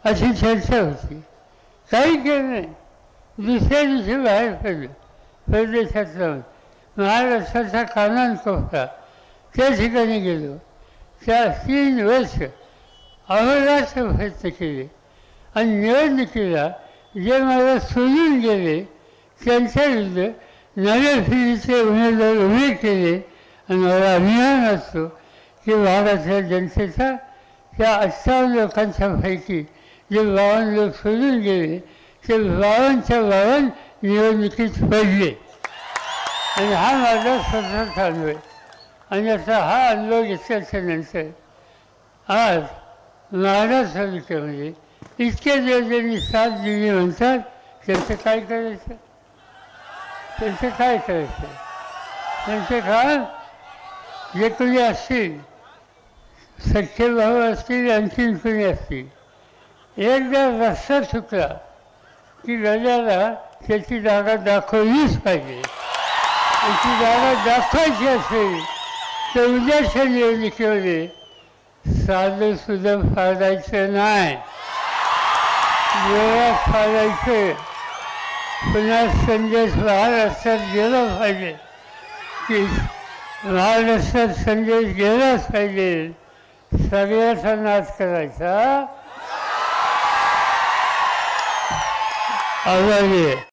अशी चर्चा होती. काही केलं नाही. दुसऱ्या दिवशी बाहेर पडलं. परदेशात जाऊन महाराष्ट्राचा कानाकोपरा त्या ठिकाणी गेलो. 3 वर्ष अहोरात्र प्रयत्न केले आणि निवडणुकीला जे मला सोडून गेले त्यांच्याविरुद्ध नव्या पिढीचे उमेदवार उभे केले. आणि मला अभिमान असतो की भारताच्या जनतेचा त्या 58 लोकांच्या पैकी जे 52 लोक सोडून गेले ते 52च्या 52 निवडणुकीत पडले. आणि हा माझा स्वतःचा अनुभव आहे. आणि असा हा अनुभव घेतल्याच्या नंतर आज महाराष्ट्र तालुक्यामध्ये इतके दिवस ज्यांनी साथ दिली म्हणतात त्यांचं काय करायचं? त्यांचं काय करायचं? त्यांचे काम जे कोणी असतील, सख्खे भाऊ असतील, आणखीन कोणी असतील, एकदा रस्ता चुकला की गजाला त्याची जागा दाखवलीच पाहिजे. आणि ती जागा दाखवायची असेल तर उद्याच्या निवडणुकीमध्ये साधं सुद्धा फाडायचं नाही, जोरात फाडायचं. पुन्हा संदेश महाराष्ट्रात गेला पाहिजे की महाराष्ट्रात संदेश गेलाच पाहिजे. सगळ्याचा नाश करायचा आवाज आहे.